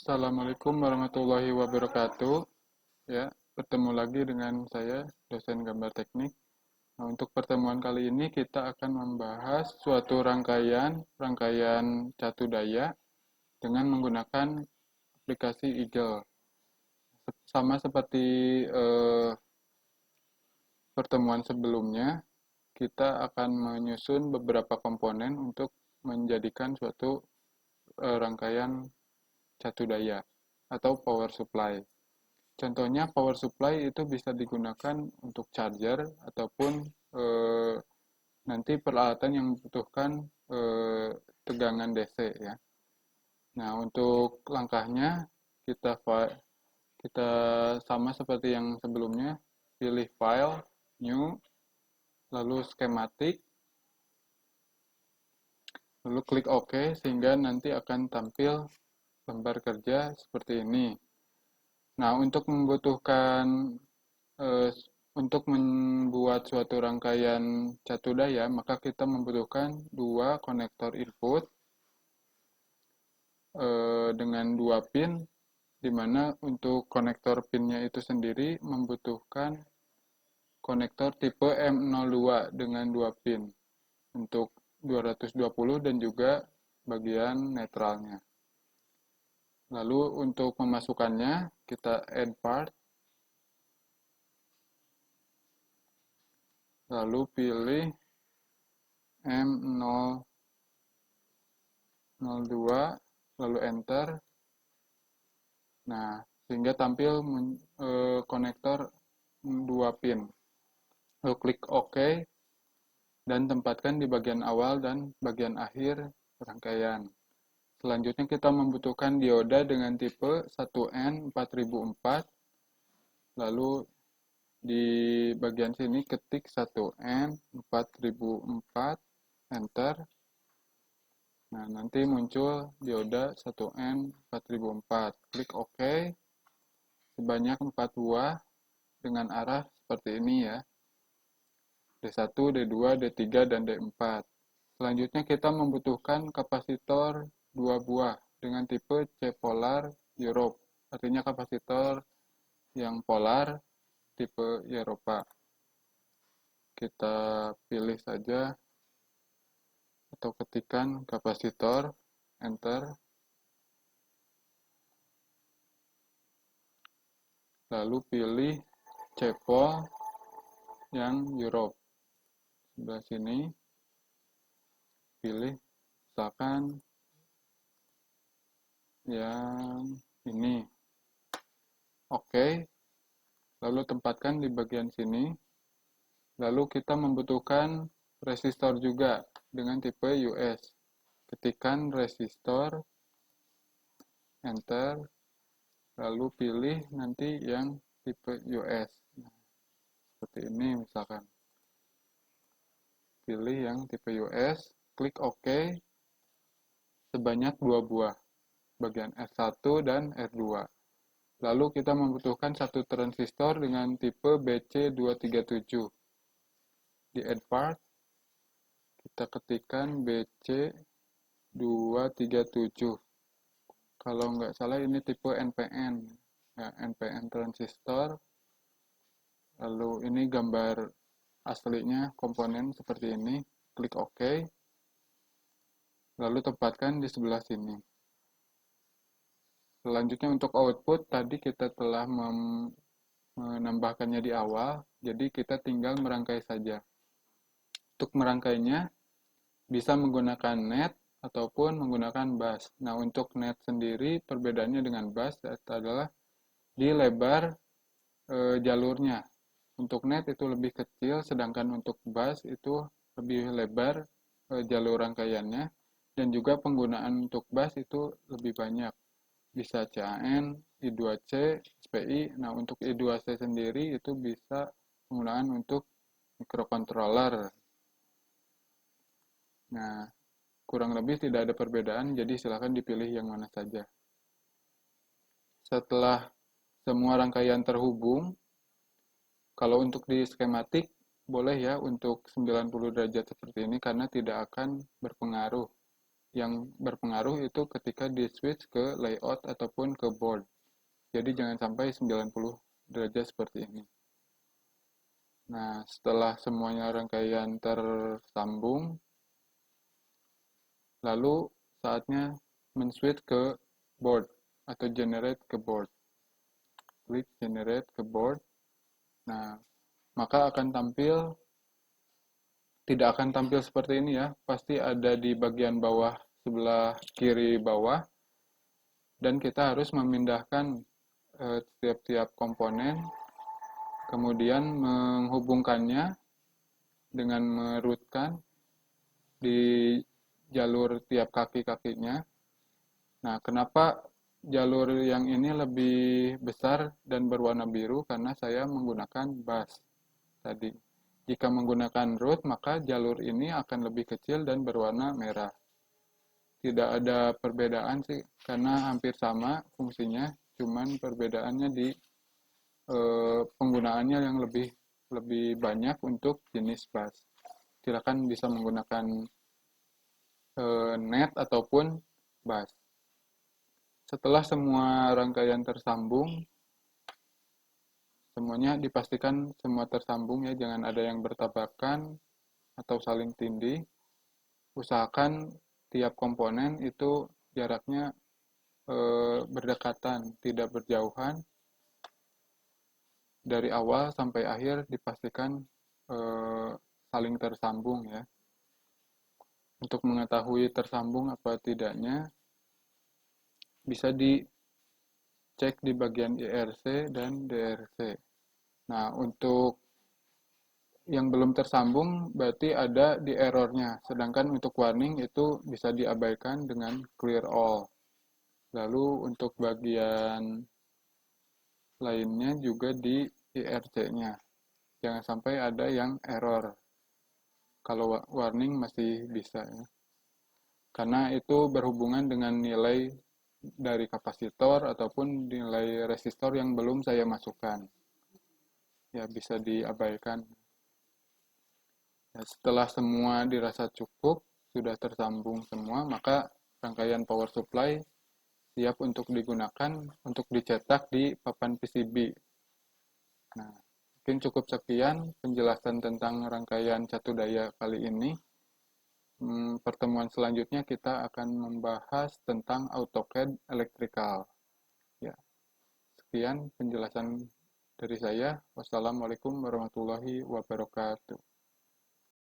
Assalamualaikum warahmatullahi wabarakatuh. Ya, bertemu lagi dengan saya, dosen gambar teknik. Nah, untuk pertemuan kali ini kita akan membahas suatu rangkaian catu daya dengan menggunakan aplikasi Eagle. Sama seperti pertemuan sebelumnya, kita akan menyusun beberapa komponen untuk menjadikan suatu rangkaian catu daya atau power supply. Contohnya power supply itu bisa digunakan untuk charger ataupun eh, nanti peralatan yang membutuhkan tegangan DC ya. Nah, untuk langkahnya kita kita sama seperti yang sebelumnya, pilih file, new, lalu schematic, lalu klik OK sehingga nanti akan tampil lembar kerja seperti ini. Nah, eh, untuk membuat suatu rangkaian catu daya, maka kita membutuhkan dua konektor input dengan dua pin, di mana untuk konektor pinnya itu sendiri membutuhkan konektor tipe M02 dengan dua pin untuk 220 dan juga bagian netralnya. Lalu untuk memasukkannya, kita add part, lalu pilih M002, lalu enter. Nah, sehingga tampil konektor 2 pin. Lalu klik OK dan tempatkan di bagian awal dan bagian akhir rangkaian. Selanjutnya kita membutuhkan dioda dengan tipe 1N4004. Lalu di bagian sini ketik 1N4004, enter. Nah, nanti muncul dioda 1N4004. Klik OK sebanyak 4 buah dengan arah seperti ini ya. D1, D2, D3, dan D4. Selanjutnya kita membutuhkan kapasitor 2 buah dengan tipe C polar Europe. Artinya kapasitor yang polar tipe Eropa. Kita pilih saja atau ketikkan kapasitor, enter. Lalu pilih cepol yang Europe. Sebelah sini pilih misalkan yang ini. Oke. Lalu tempatkan di bagian sini. Lalu kita membutuhkan resistor juga dengan tipe US. Ketikkan resistor, enter. Lalu pilih nanti yang tipe US. Nah, seperti ini misalkan. Pilih yang tipe US, klik OK sebanyak 2 buah, bagian R1 dan R2. Lalu kita membutuhkan satu transistor dengan tipe BC237. Di add part, kita ketikkan BC237. Kalau nggak salah ini tipe NPN. Ya, NPN transistor. Lalu ini gambar aslinya komponen seperti ini. Klik OK. Lalu tempatkan di sebelah sini. Selanjutnya untuk output, tadi kita telah menambahkannya di awal, jadi kita tinggal merangkai saja. Untuk merangkainya, bisa menggunakan net ataupun menggunakan bus. Nah, untuk net sendiri, perbedaannya dengan bus adalah di lebar jalurnya. Untuk net itu lebih kecil, sedangkan untuk bus itu lebih lebar jalur rangkaiannya, dan juga penggunaan untuk bus itu lebih banyak. Bisa CAN, I2C, SPI. Nah, untuk I2C sendiri itu bisa penggunaan untuk microcontroller. Nah, kurang lebih tidak ada perbedaan, jadi silakan dipilih yang mana saja. Setelah semua rangkaian terhubung, kalau untuk di skematik, boleh ya untuk 90 derajat seperti ini karena tidak akan berpengaruh yang berpengaruh itu ketika di switch ke layout ataupun ke board. Jadi jangan sampai 90 derajat seperti ini. Nah, setelah semuanya rangkaian tersambung, lalu saatnya men-switch ke board atau generate ke board. Klik generate ke board. Nah, maka tidak akan tampil seperti ini ya. Pasti ada di bagian bawah sebelah kiri bawah, dan kita harus memindahkan setiap-tiap komponen, kemudian menghubungkannya dengan merutkan di jalur tiap kaki-kakinya. Nah, kenapa jalur yang ini lebih besar dan berwarna biru? Karena saya menggunakan bus tadi. Jika menggunakan root, maka jalur ini akan lebih kecil dan berwarna merah. Tidak ada perbedaan sih, karena hampir sama fungsinya, cuman perbedaannya di penggunaannya yang lebih banyak untuk jenis bus. Silakan bisa menggunakan net ataupun bus. Setelah semua rangkaian tersambung, semuanya dipastikan semua tersambung ya, jangan ada yang bertabrakan atau saling tindih. Usahakan tiap komponen itu jaraknya berdekatan, tidak berjauhan. Dari awal sampai akhir dipastikan saling tersambung ya. Untuk mengetahui tersambung apa tidaknya, bisa dicek di bagian IRC dan DRC. Nah, untuk yang belum tersambung berarti ada di errornya, sedangkan untuk warning itu bisa diabaikan dengan clear all. Lalu untuk bagian lainnya juga di IRC-nya. Jangan sampai ada yang error. Kalau warning masih bisa ya. Karena itu berhubungan dengan nilai dari kapasitor ataupun nilai resistor yang belum saya masukkan. Ya, bisa diabaikan. Ya, setelah semua dirasa cukup, sudah tersambung semua, maka rangkaian power supply siap untuk digunakan untuk dicetak di papan PCB. Nah, mungkin cukup sekian penjelasan tentang rangkaian catu daya kali ini. Pertemuan selanjutnya kita akan membahas tentang AutoCAD Electrical. Ya, sekian penjelasan dari saya. Wassalamualaikum warahmatullahi wabarakatuh.